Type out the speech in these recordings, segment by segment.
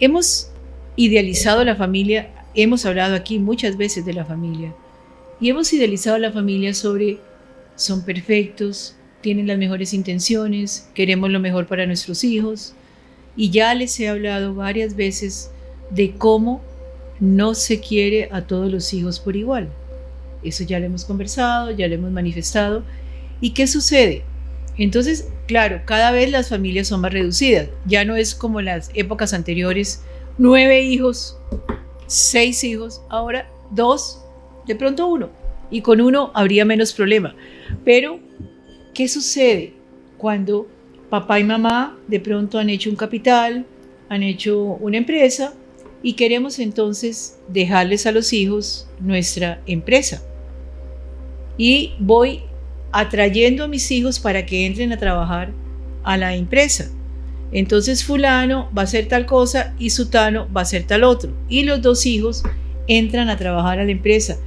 Hemos idealizado la familia, hemos hablado aquí muchas veces de la familia, y hemos idealizado la familia sobre son perfectos, tienen las mejores intenciones, queremos lo mejor para nuestros hijos, y ya les he hablado varias veces de cómo no se quiere a todos los hijos por igual. Eso ya lo hemos conversado, ya lo hemos manifestado. ¿Y qué sucede? Entonces, claro, cada vez las familias son más reducidas. Ya no es como en las épocas anteriores, 9 hijos, 6 hijos, ahora 2, de pronto 1. Y con 1 habría menos problema. Pero, ¿qué sucede cuando papá y mamá de pronto han hecho un capital, han hecho una empresa y queremos entonces dejarles a los hijos nuestra empresa? Y voy atrayendo a mis hijos para que entren a trabajar a la empresa. Entonces fulano va a hacer tal cosa y sutano va a hacer tal otro. Y los 2 hijos entran a trabajar a la empresa,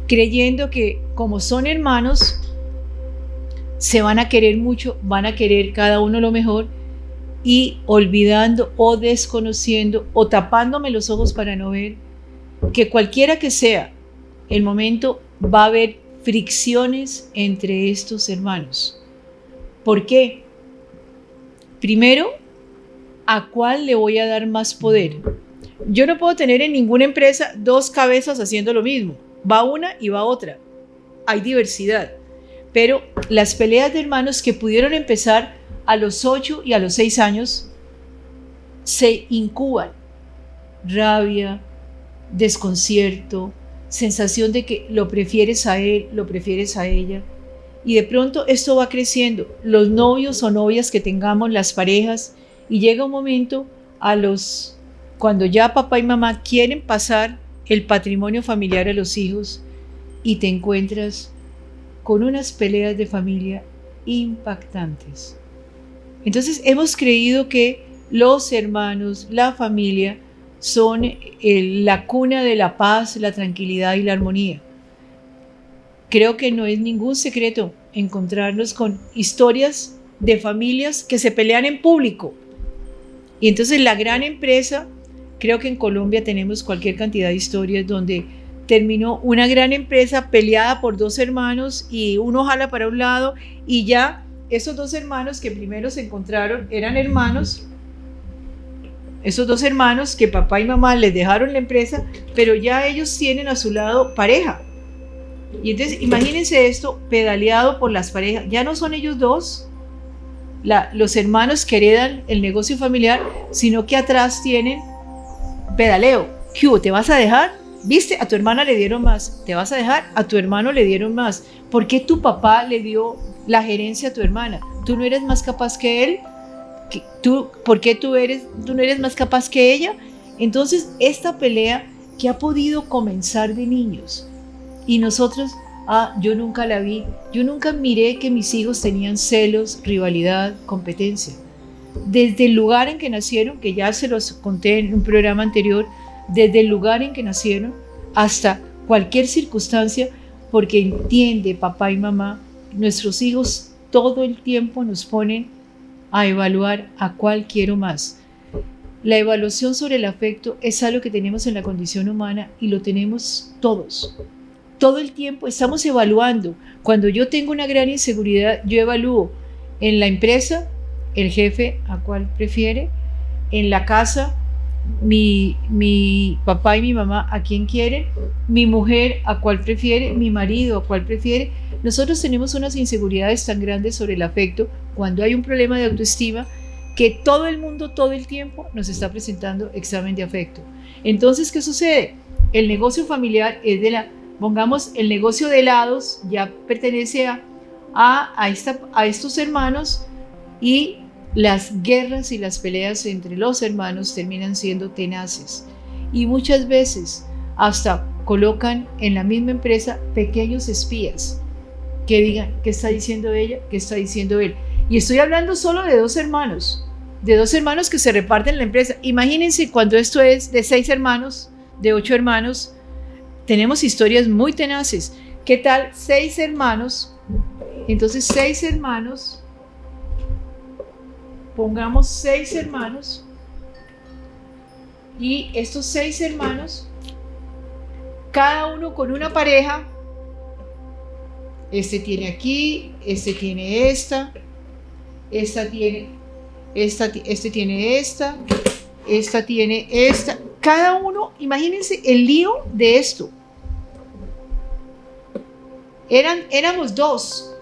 creyendo que como son hermanos, se van a querer mucho, van a querer cada uno lo mejor, y olvidando o desconociendo o tapándome los ojos para no ver que cualquiera que sea el momento, va a haber fricciones entre estos hermanos. ¿Por qué? Primero, ¿a cuál le voy a dar más poder? Yo no puedo tener en ninguna empresa 2 cabezas haciendo lo mismo. Va una y va otra. Hay diversidad. Pero las peleas de hermanos que pudieron empezar a los 8 y a los 6 años se incuban. Rabia, desconcierto, sensación de que lo prefieres a él, lo prefieres a ella. Y de pronto esto va creciendo. Los novios o novias que tengamos, las parejas, y llega un momento cuando ya papá y mamá quieren pasar el patrimonio familiar a los hijos y te encuentras con unas peleas de familia impactantes. Entonces hemos creído que los hermanos, la familia, son la cuna de la paz, la tranquilidad y la armonía. Creo que no es ningún secreto encontrarnos con historias de familias que se pelean en público. Y entonces la gran empresa, creo que en Colombia tenemos cualquier cantidad de historias donde terminó una gran empresa peleada por 2 hermanos y uno jala para un lado y ya esos 2 hermanos que primero se encontraron eran hermanos. Esos 2 hermanos que papá y mamá les dejaron la empresa, pero ya ellos tienen a su lado pareja. Y entonces imagínense esto pedaleado por las parejas. Ya no son ellos 2, los hermanos que heredan el negocio familiar, sino que atrás tienen pedaleo. ¿Qué hubo? ¿Te vas a dejar? ¿Viste? A tu hermana le dieron más. ¿Te vas a dejar? A tu hermano le dieron más. ¿Por qué tu papá le dio la gerencia a tu hermana? ¿Tú no eres más capaz que él? ¿Por qué tú no eres más capaz que ella? Entonces, esta pelea que ha podido comenzar de niños, y nosotros, yo nunca la vi, yo nunca miré que mis hijos tenían celos, rivalidad, competencia. Desde el lugar en que nacieron, que ya se los conté en un programa anterior, desde el lugar en que nacieron hasta cualquier circunstancia, porque entiende papá y mamá, nuestros hijos todo el tiempo nos ponen a evaluar a cuál quiero más. La evaluación sobre el afecto es algo que tenemos en la condición humana y lo tenemos todos. Todo el tiempo estamos evaluando. Cuando yo tengo una gran inseguridad, yo evalúo en la empresa, el jefe a cuál prefiere, en la casa, mi papá y mi mamá a quién quieren, mi mujer a cuál prefiere, mi marido a cuál prefiere. Nosotros tenemos unas inseguridades tan grandes sobre el afecto cuando hay un problema de autoestima que todo el mundo todo el tiempo nos está presentando examen de afecto. Entonces, ¿qué sucede? El negocio familiar es pongamos, el negocio de helados ya pertenece a estos hermanos, y las guerras y las peleas entre los hermanos terminan siendo tenaces. Y muchas veces hasta colocan en la misma empresa pequeños espías que digan qué está diciendo ella, qué está diciendo él. Y estoy hablando solo de 2 hermanos, que se reparten la empresa. Imagínense cuando esto es de 6 hermanos, de 8 hermanos, tenemos historias muy tenaces. ¿Qué tal 6 hermanos? Entonces 6 hermanos, pongamos 6 hermanos, Y estos 6 hermanos, cada uno con una pareja, este tiene aquí, este tiene esta tiene este tiene esta tiene esta. Cada uno, imagínense el lío de esto. Éramos 2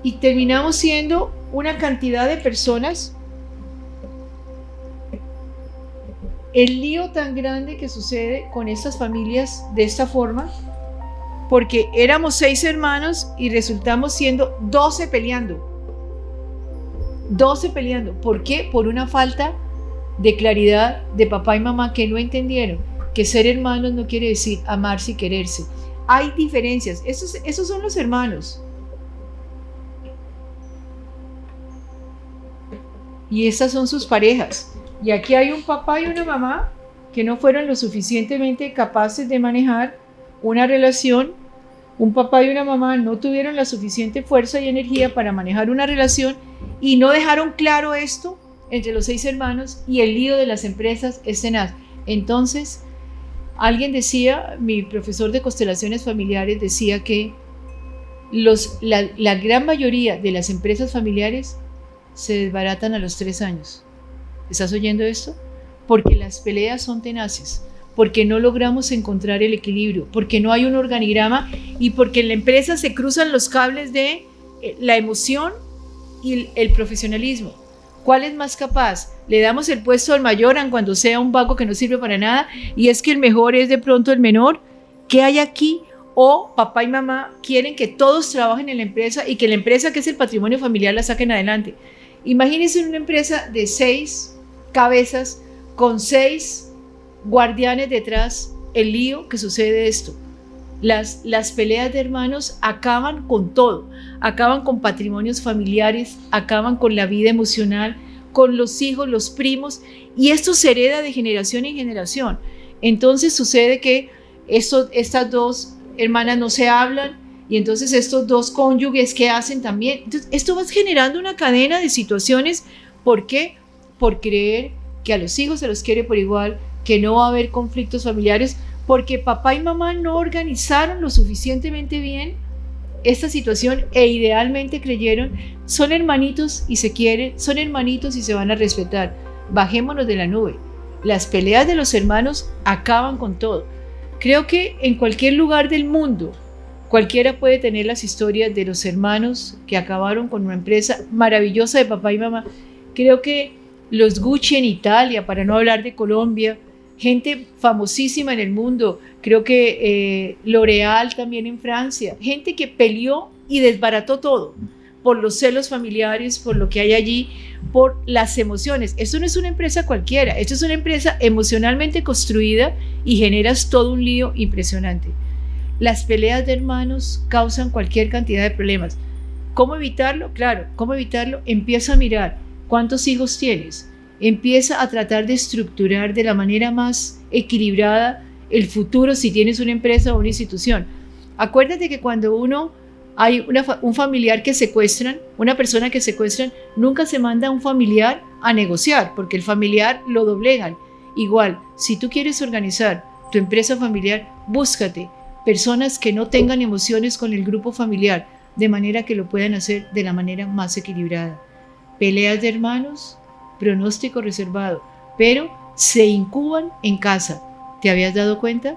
y terminamos siendo una cantidad de personas. El lío tan grande que sucede con estas familias de esta forma, porque éramos 6 hermanos y resultamos siendo 12 peleando. 12 peleando. ¿Por qué? Por una falta de claridad de papá y mamá, que no entendieron que ser hermanos no quiere decir amarse y quererse. Hay diferencias. Esos son los hermanos. Y estas son sus parejas. Y aquí hay un papá y una mamá que no fueron lo suficientemente capaces de manejar una relación. Un papá y una mamá no tuvieron la suficiente fuerza y energía para manejar una relación y no dejaron claro esto entre los 6 hermanos, y el lío de las empresas es tenaz. Entonces, alguien decía, mi profesor de constelaciones familiares decía que la gran mayoría de las empresas familiares se desbaratan a los 3 años. ¿Estás oyendo esto? Porque las peleas son tenaces, porque no logramos encontrar el equilibrio, porque no hay un organigrama y porque en la empresa se cruzan los cables de la emoción y el profesionalismo. ¿Cuál es más capaz? Le damos el puesto al mayor aun cuando sea un vago que no sirve para nada, y es que el mejor es de pronto el menor. ¿Qué hay aquí? O papá y mamá quieren que todos trabajen en la empresa y que la empresa, que es el patrimonio familiar, la saquen adelante. Imagínense una empresa de 6 cabezas con 6 guardianes detrás, el lío que sucede esto. Las peleas de hermanos acaban con todo, acaban con patrimonios familiares, acaban con la vida emocional, con los hijos, los primos, y esto se hereda de generación en generación. Entonces sucede que estas 2 hermanas no se hablan, y entonces estos 2 cónyuges, ¿qué hacen también? Entonces, esto va generando una cadena de situaciones. ¿Por qué? Por creer que a los hijos se los quiere por igual, que no va a haber conflictos familiares, porque papá y mamá no organizaron lo suficientemente bien esta situación e idealmente creyeron, son hermanitos y se quieren, son hermanitos y se van a respetar. Bajémonos de la nube. Las peleas de los hermanos acaban con todo. Creo que en cualquier lugar del mundo, cualquiera puede tener las historias de los hermanos que acabaron con una empresa maravillosa de papá y mamá. Creo que los Gucci en Italia, para no hablar de Colombia, gente famosísima en el mundo, creo que L'Oréal también en Francia, gente que peleó y desbarató todo por los celos familiares, por lo que hay allí, por las emociones. Esto no es una empresa cualquiera, esto es una empresa emocionalmente construida y generas todo un lío impresionante. Las peleas de hermanos causan cualquier cantidad de problemas. ¿Cómo evitarlo? Claro, ¿cómo evitarlo? Empieza a mirar cuántos hijos tienes. Empieza a tratar de estructurar de la manera más equilibrada el futuro si tienes una empresa o una institución. Acuérdate que cuando hay un familiar que secuestran, una persona que secuestran, nunca se manda a un familiar a negociar, porque el familiar lo doblegan. Igual, si tú quieres organizar tu empresa familiar, búscate personas que no tengan emociones con el grupo familiar, de manera que lo puedan hacer de la manera más equilibrada. Peleas de hermanos, pronóstico reservado, pero se incuban en casa. ¿Te habías dado cuenta?